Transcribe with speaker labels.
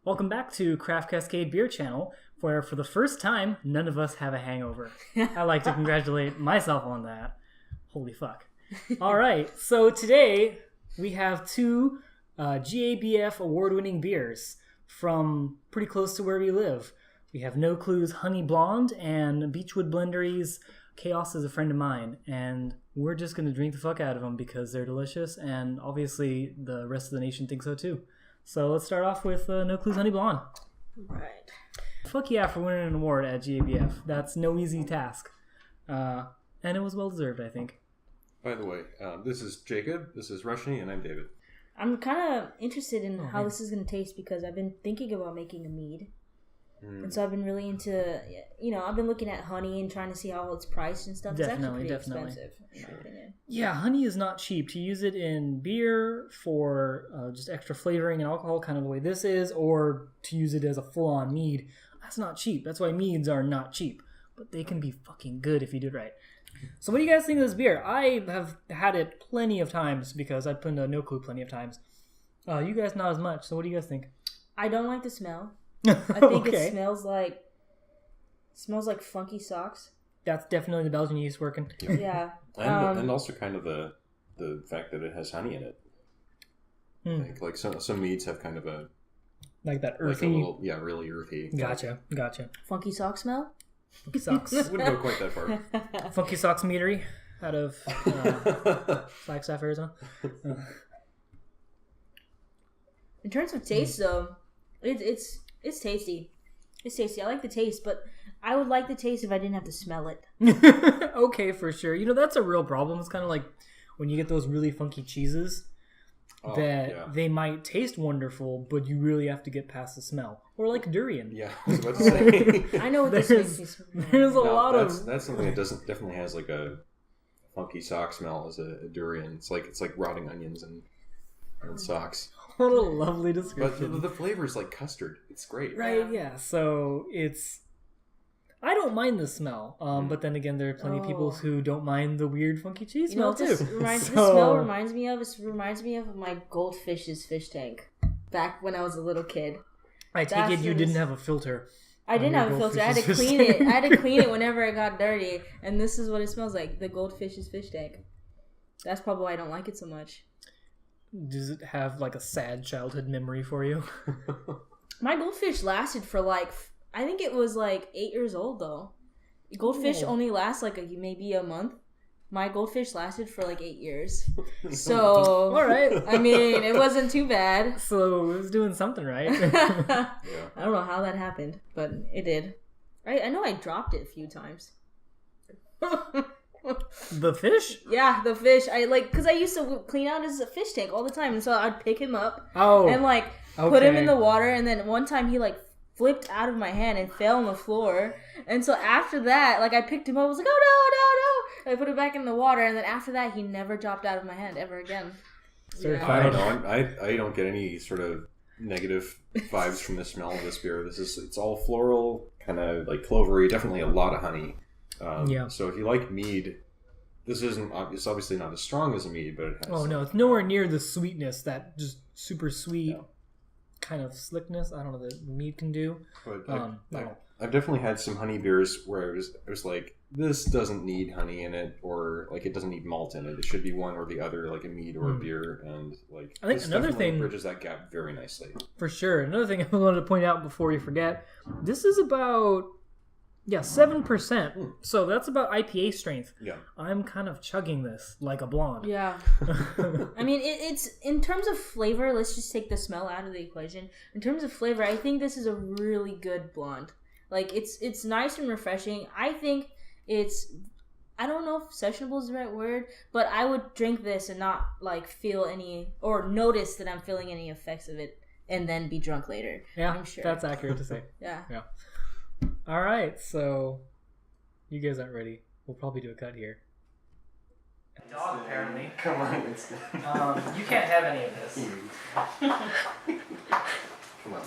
Speaker 1: Welcome back to Craft Cascade Beer Channel, where for the first time, none of us have a hangover. I like to congratulate myself on that. Holy fuck. All right, so today we have two GABF award-winning beers from pretty close to where we live. We have No Clue's Honey Blonde and Beechwood Blendery's Chaos is a Friend of Mine, and we're just going to drink the fuck out of them because they're delicious, and obviously the rest of the nation thinks so too. So let's start off with No Clue's Honey Blonde.
Speaker 2: Right.
Speaker 1: Fuck yeah for winning an award at GABF. That's no easy task. And it was well deserved, I think.
Speaker 3: By the way, this is Jacob, this is Rushni, and I'm David.
Speaker 2: I'm kind of interested in how this is going to taste because I've been thinking about making a mead. And so I've been really into, I've been looking at honey and trying to see how it's priced and stuff.
Speaker 1: Definitely,
Speaker 2: it's actually pretty
Speaker 1: definitely.
Speaker 2: expensive, in my opinion.
Speaker 1: Yeah, honey is not cheap. To use it in beer for just extra flavoring and alcohol, kind of the way this is, or to use it as a full-on mead, that's not cheap. That's why meads are not cheap. But they can be fucking good if you do it right. So what do you guys think of this beer? I have had it plenty of times because I've put into No Clue plenty of times. You guys not as much. So what do you guys think?
Speaker 2: I don't like the smell. I think
Speaker 1: Okay.
Speaker 2: it smells like funky socks.
Speaker 1: That's definitely the Belgian yeast working.
Speaker 2: Yeah.
Speaker 3: And also kind of the fact that it has honey in it. I think like some meads have kind of a
Speaker 1: like that
Speaker 3: like
Speaker 1: earthy.
Speaker 3: really earthy.
Speaker 1: Gotcha.
Speaker 2: Funky sock smell?
Speaker 1: Funky socks.
Speaker 3: Wouldn't go quite that far.
Speaker 1: Funky Socks Meadery out of Flagstaff, Arizona.
Speaker 2: In terms of taste, though, it's tasty. It's tasty. I like the taste, but I would like the taste if I didn't have to smell it.
Speaker 1: Okay, for sure. That's a real problem. It's kind of like when you get those really funky cheeses they might taste wonderful, but you really have to get past the smell. Or like durian.
Speaker 3: Yeah, I was about to say.
Speaker 2: I know what this makes me smell.
Speaker 1: There's a lot of...
Speaker 3: That's something that definitely has like a funky sock smell as a durian. It's like rotting onions and socks.
Speaker 1: What a lovely description.
Speaker 3: But the flavor is like custard. It's great.
Speaker 1: Right, yeah. So it's... I don't mind the smell, but then again, there are plenty of people who don't mind the weird, funky cheese smell too.
Speaker 2: The smell reminds me of? It reminds me of my goldfish's fish tank back when I was a little kid.
Speaker 1: I take it you didn't have a filter.
Speaker 2: I didn't have a filter. I had to clean it. I had to clean it whenever it got dirty, and this is what it smells like: the goldfish's fish tank. That's probably why I don't like it so much.
Speaker 1: Does it have like a sad childhood memory for you?
Speaker 2: My goldfish lasted for I think it was 8 years old though. Goldfish only lasts maybe a month. My goldfish lasted for 8 years. So,
Speaker 1: all right.
Speaker 2: I mean, it wasn't too bad.
Speaker 1: So it was doing something right.
Speaker 3: Yeah.
Speaker 2: I don't know how that happened, but it did. I know I dropped it a few times.
Speaker 1: The fish?
Speaker 2: Yeah, the fish. Because I used to clean out his fish tank all the time, and so I'd pick him up and put him in the water, and then one time he flipped out of my hand and fell on the floor. And so after that, I picked him up, I was like, oh no. And I put it back in the water, and then after that, he never dropped out of my hand ever again.
Speaker 3: I don't know. I don't get any sort of negative vibes from the smell of this beer. It's all floral, kind of clovery, definitely a lot of honey. So if you like mead, this it's obviously not as strong as a mead, but it has...
Speaker 1: Oh no, it's nowhere near the sweetness that just super sweet kind of slickness, I don't know, that mead can do.
Speaker 3: But I've definitely had some honey beers where it was like, this doesn't need honey in it, or it doesn't need malt in it. It should be one or the other, like a mead or a beer, and
Speaker 1: I think
Speaker 3: this
Speaker 1: another
Speaker 3: definitely
Speaker 1: thing
Speaker 3: bridges that gap very nicely.
Speaker 1: For sure. Another thing I wanted to point out before you forget, this is about 7%. So that's about IPA strength.
Speaker 3: Yeah.
Speaker 1: I'm kind of chugging this like a blonde.
Speaker 2: Yeah. I mean, it's in terms of flavor, let's just take the smell out of the equation. In terms of flavor, I think this is a really good blonde. It's nice and refreshing. I think I don't know if sessionable is the right word, but I would drink this and not feel any or notice that I'm feeling any effects of it and then be drunk later.
Speaker 1: Yeah,
Speaker 2: I'm sure.
Speaker 1: That's accurate to say.
Speaker 2: Yeah.
Speaker 1: All right, so you guys aren't ready. We'll probably do a cut here. Dog, apparently.
Speaker 3: Come on, it's
Speaker 1: you can't have any of this.
Speaker 3: Come on.